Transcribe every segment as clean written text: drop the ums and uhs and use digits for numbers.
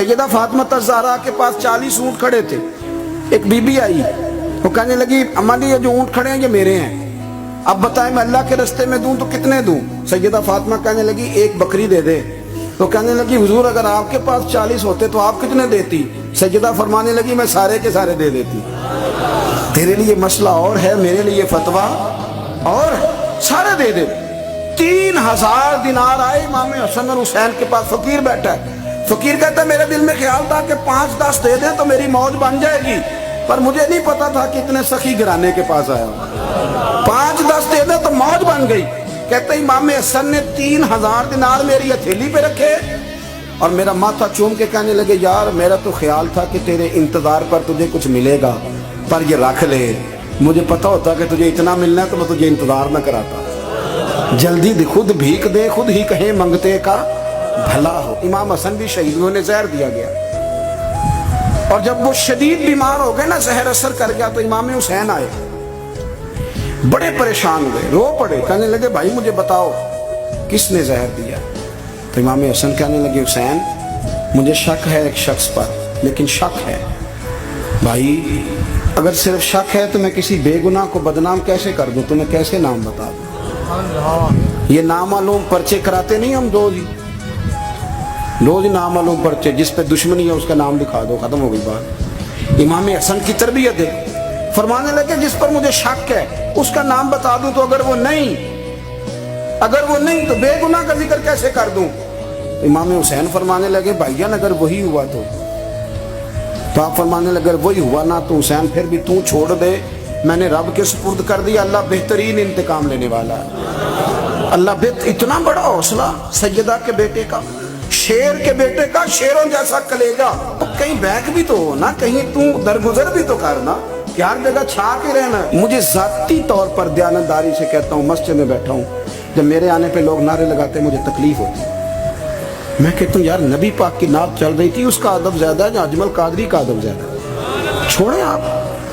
सैयदा फातिमा ज़हरा के पास 40 ऊँट खड़े थे। एक बीबी आई, वो कहने लगी अम्मा जी ये जो ऊँट खड़े हैं ये मेरे हैं, अब बताएं मैं अल्लाह के रास्ते में दूं तो कितने दूं? सैयदा फातिमा कहने लगी एक बकरी दे दे। तो कहने लगी हुजूर अगर आपके पास 40 होते तो आप कितने देती? सैयदा फरमाने लगी मैं सारे के सारे दे देती। तेरे लिए मसला और है, मेरे लिए फतवा और, सारे दे दे। 3000 दिनार आए। इमाम हसन और हुसैन के पास फकीर बैठा है। फकीर कहता है मेरे दिल में ख्याल था कि 5-10 दे दे तो मेरी मौज बन जाएगी, पर मुझे नहीं पता था कि इतने सखी घराने के पास आया। 5-10 दे दे तो मौज बन गई। कहते इमाम हसन ने 3000 दिनार मेरी हथेली पे रखे और मेरा माथा चूम के कहने लगे यार मेरा तो ख्याल था कि तेरे इंतजार पर तुझे कुछ मिलेगा, पर ये रख ले, मुझे पता होता कि तुझे इतना मिलना है तो मैं तुझे इंतजार न कराता। जल्दी दे, खुद भीख दे, खुद ही कहे मंगते का भला हो। इमाम हसन भी शहीद हुए, उन्हें जहर दिया गया। और जब वो शदीद बीमार हो गए ना, जहर असर कर गया, तो इमाम हुसैन आए, बड़े परेशान हुए, रो पड़े, कहने लगे भाई मुझे बताओ किसने जहर दिया? तो इमाम हसन कहने लगे हुसैन मुझे शक है एक शख्स पर, लेकिन शक है भाई, अगर सिर्फ शक है तो मैं किसी बेगुनाह को बदनाम कैसे कर दूं, तुम्हें कैसे नाम बता दूं? ये नामालूम पर्चे कराते नहीं हम रोज नामालूम पर्चे, जिस पे दुश्मनी है उसका नाम लिखा दो, खत्म हो गई बात। इमाम हसन की तरबियत है, फरमाने लगे जिस पर मुझे शक है उसका नाम बता दूं, तो अगर वो नहीं तो बेगुनाह का जिक्र कैसे कर दूं? इमाम हुसैन फरमाने लगे भाईजान अगर वही हुआ तो आप फरमाने लगे वही हुआ ना तो हुसैन फिर भी तू छोड़ दे, मैंने रब के सुपुर्द कर दिया, अल्लाह बेहतरीन इंतकाम लेने वाला है। अल्लाह इतना बड़ा हौसला सैयदा के बेटे का, शेर के बेटे का, शेरों जैसा कलेजा। तो कहीं बैक भी तो हो ना, कहीं तू दरगुजर भी तो करना, कि हर जगह छा के रहना। मुझे जाती तौर पर दयानतदारी से कहता हूँ, मस्जिद में बैठा हूँ, जब मेरे आने पे लोग नारे लगाते मुझे तकलीफ होती। मैं कहता हूँ यार नबी पाक की नात चल रही थी, उसका अदब ज्यादा है या अजमल कादरी का अदब ज्यादा? छोड़े आप,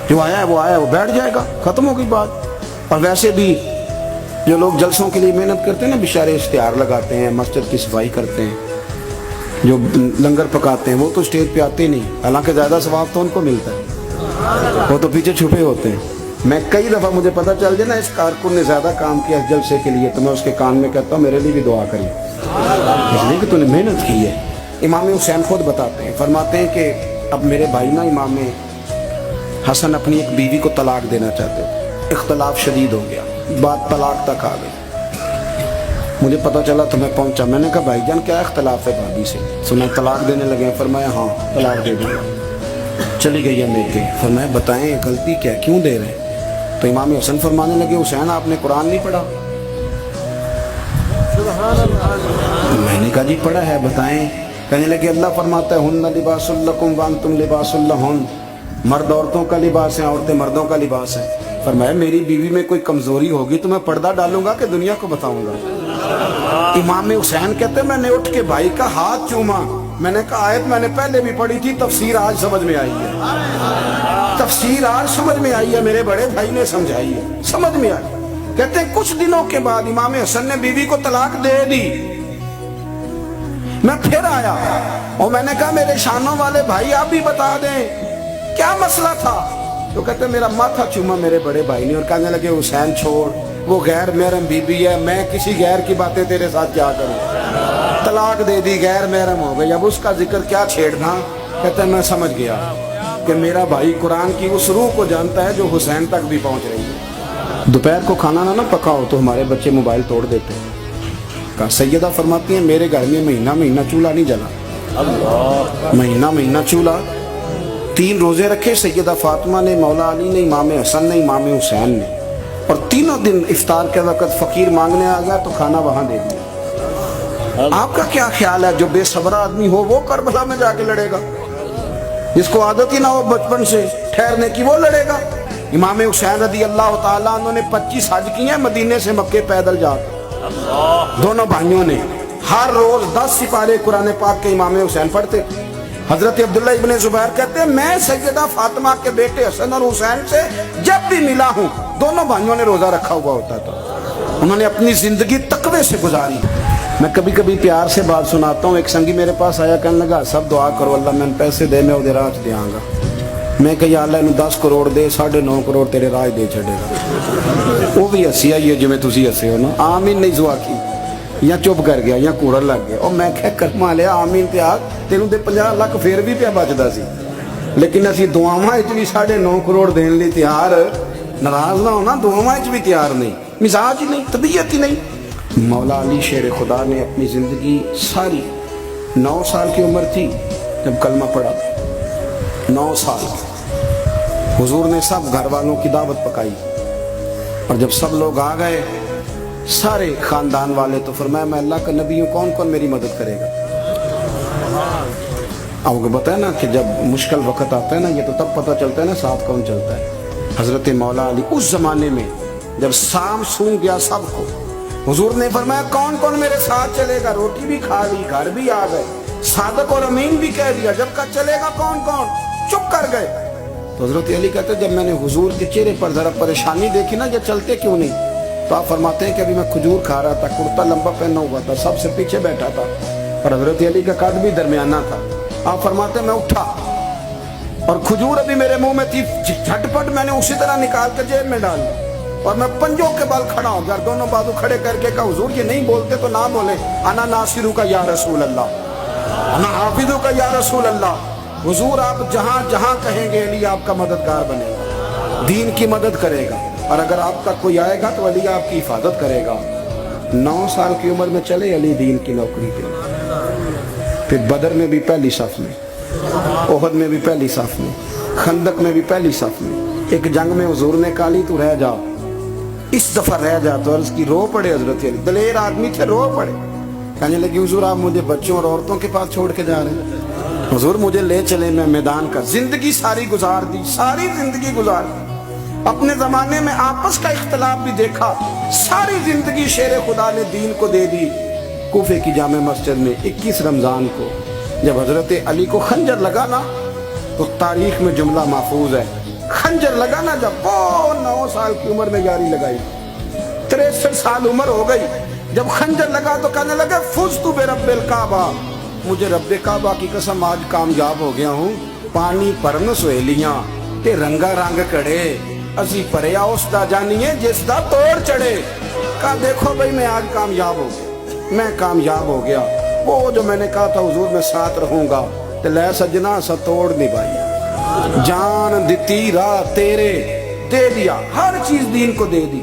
जो आया है वो बैठ जाएगा, खत्म हो गई बात। और वैसे भी जो लोग जलसों के लिए मेहनत करते हैं ना, बेचारे इश्तिहार लगाते हैं, मस्जिद की सफाई करते हैं, जो लंगर पकाते हैं, वो तो स्टेज पे आते नहीं, हालांकि ज़्यादा सवाब तो उनको मिलता है, वो तो पीछे छुपे होते हैं। मैं कई दफ़ा मुझे पता चल जाए ना इस कारकुन ने ज़्यादा काम किया इस जलसे के लिए, तो मैं उसके कान में कहता हूँ मेरे लिए भी दुआ करिए, इसलिए कि तूने मेहनत की है। इमाम हुसैन खुद बताते हैं, फरमाते हैं कि अब मेरे भाई ना इमाम हसन अपनी एक बीवी को तलाक देना चाहते थे, इख्तलाफ शदीद हो गया, बात तलाक तक आ गई। मुझे पता चला तो मैं पहुंचा, मैंने कहा भाईजान क्या इख्तलाफ है भाभी से? सुना तलाक देने लगे। फरमाया हाँ तलाक दे दूँगा। चली गई है लेके। फरमाया बताएं गलती क्या, क्यों दे रहे हैं? तो इमाम हसन फरमाने लगे हुसैन आपने कुरान नहीं पढ़ा? मैंने कहा जी पढ़ा है, बताएं। कहने लगे अल्लाह फरमाता है हुन्ना लिबासुल लकुम व अंतुम लिबासुल लहुन, मर्द औरतों का लिबास है, औरतें मर्दों का लिबास है। फरमाया मेरी बीवी में कोई कमजोरी होगी तो मैं पर्दा डालूंगा कि दुनिया को बताऊंगा। इमाम हुसैन कहते मैंने उठ के भाई का हाथ चूमा, मैंने कहा आयत मैंने पहले भी पढ़ी थी, तफसीर आज समझ में आई है, तफसीर आज समझ में आई है, मेरे बड़े भाई ने समझाई है, समझ में आई। कहते कुछ दिनों के बाद इमाम हसन ने बीवी को तलाक दे दी। मैं फिर आया और मैंने कहा मेरे शानों वाले भाई आप भी बता दें क्या मसला था? तो कहते मेरा माथा चूमा मेरे बड़े भाई ने और कहने लगे हुसैन छोड़, वो गैर महरम बीबी है, मैं किसी गैर की बातें तेरे साथ क्या करूं? तलाक दे दी, गैर महरम हो गई, अब उसका जिक्र क्या छेड़ना? कहते मैं समझ गया कि मेरा भाई कुरान की उस रूह को जानता है जो हुसैन तक भी पहुंच रही है। दोपहर को खाना ना पकाओ तो हमारे बच्चे मोबाइल तोड़ देते हैं। कहा सैयदा फरमाती हैं मेरे घर में महीना चूल्हा नहीं जला, महीना चूल्हा। 3 रोजे रखे सैयदा फातिमा ने, मौला अली ने, इमाम हसन ने, इमाम हुसैन ने, और तीनों दिन इफ्तार के वक्त फकीर मांगने आ गया तो खाना वहां दे दिया। आपका क्या ख्याल है जो बेसब्रा आदमी हो वो करबला में जाके लड़ेगा? जिसको आदत ही ना हो बचपन से ठहरने की वो लड़ेगा? इमाम हुसैन रदी अल्लाह ताला उन्होंने 25 हज किए हैं मदीने से मक्के पैदल जाकर। दोनों भाइयों ने हर रोज 10 सिपारे कुरान पाक के इमाम हुसैन पढ़ते। हजरत अब्दुल्ला इब्ने जुबैर कहते हैं मैं सैयदा फातिमा के बेटे हसन और हुसैन से जब भी मिला हूँ दोनों भाइयों ने रोजा रखा हुआ होता था। उन्होंने अपनी जिंदगी तकवे से गुजारी। میں کبھی کبھی پیار سے بات سناتا ہوں. ایک سنگی میرے پاس آیا, کہنے لگا سب دعا کرو اللہ میں پیسے دے میں وہ راہ دیا گا. میں کہ یا اللہ انہوں 10 کروڑ دے 9.5 کروڑ تیرے راہ دے چھڑے گا. وہ بھی ہسی آئی ہے جو میں تسی ہسے ہو نا. آمین نہیں زوا کی یا چپ کر گیا یا کوڑا لگ گیا. اور میں کہ کرما لیا آمین تے آگ تینوں دے 50 لاکھ پھر بھی پیا بچدا سی. لیکن اسی دعاواں وچ بھی 9.5 کروڑ دین لئی تیار, ناراض نہ ہونا, دعاواں وچ بھی تیار نہیں, مزاج ہی نہیں, طبیعت ہی نہیں. مولا علی شیر خدا نے اپنی زندگی ساری 9 سال کی عمر تھی جب کلمہ پڑھا. 9 سال حضور نے سب گھر والوں کی دعوت پکائی, اور جب سب لوگ آ گئے سارے خاندان والے, تو فرمایا میں اللہ کا نبی ہوں, کون کون میری مدد کرے گا. آپ کو بتایا نا کہ جب مشکل وقت آتا ہے نا, یہ تو تب پتہ چلتا ہے نا ساتھ کون چلتا ہے. حضرت مولا علی اس زمانے میں جب سام سون گیا سب کو, حضور نے فرمایا کون کون میرے ساتھ چلے گا. روٹی بھی کھا لی, گھر بھی آ گئے, صادق اور امین بھی کہہ دیا, جب کا چلے گا کون کون, چپ کر گئے. تو حضرت علی کہتے جب میں نے حضور کے چہرے پر ذرا پریشانی دیکھی نا, یہ چلتے کیوں نہیں, تو آپ فرماتے ہیں کہ ابھی میں کھجور کھا رہا تھا, کرتا لمبا پہنا ہوا تھا, سب سے پیچھے بیٹھا تھا, اور حضرت علی کا قد بھی درمیانہ تھا. آپ فرماتے ہیں میں اٹھا اور کھجور ابھی میرے منہ میں تھی, جھٹ پٹ میں نے اسی طرح نکال کر جیب میں ڈال دی, اور میں پنجوں کے بل کھڑا ہوں گیا, دونوں بازو کھڑے کر کے کہا حضور یہ نہیں بولتے تو نہ بولے, انا ناصرو کا یا رسول اللہ, انا حافظو کا یا رسول اللہ. حضور آپ جہاں جہاں کہیں گے علی آپ کا مددگار بنے گا, دین کی مدد کرے گا, اور اگر آپ تک کوئی آئے گا تو علی آپ کی حفاظت کرے گا. 9 سال کی عمر میں چلے علی دین کی نوکری پہ. پھر بدر میں بھی پہلی صف میں, احد میں بھی پہلی صف میں, خندق میں بھی پہلی صف میں. ایک جنگ میں حضور نے کہا علی تو رہ جا, اس دفعہ رہ جا, تو عرض کی رو پڑے حضرت علی, دلیر آدمی تھے, رو پڑے. کہنے لگی حضور آپ مجھے بچوں اور عورتوں کے پاس چھوڑ کے جا رہے ہیں, حضور مجھے لے چلے, میں میدان کا زندگی ساری گزار دی, ساری زندگی گزار دی. اپنے زمانے میں آپس کا اختلاف بھی دیکھا, ساری زندگی شیر خدا نے دین کو دے دی. کوفے کی جامع مسجد میں 21 رمضان کو جب حضرت علی کو خنجر لگا نا, تو تاریخ میں جملہ محفوظ ہے, خنجر لگا نا جب وہ 9 سال کی عمر میں یاری لگائی, 63 سال عمر ہو گئی, جب خنجر لگا تو کہنے لگے فزت برب الکعبہ, مجھے رب کعبہ کی قسم آج کامیاب ہو گیا ہوں. پانی پرن سہیلیاں تے رنگا رنگ کڑے, اسی پریا اس دا جانیے جس دا توڑ چڑھے. کہا دیکھو بھائی میں آج کامیاب ہو گیا, میں کامیاب ہو گیا. وہ جو میں نے کہا تھا حضور میں ساتھ رہوں گا, تے لے سجنا سا توڑ نبھائی, جان دیتی راہ تیرے دے دیا, ہر چیز دین کو دے دی.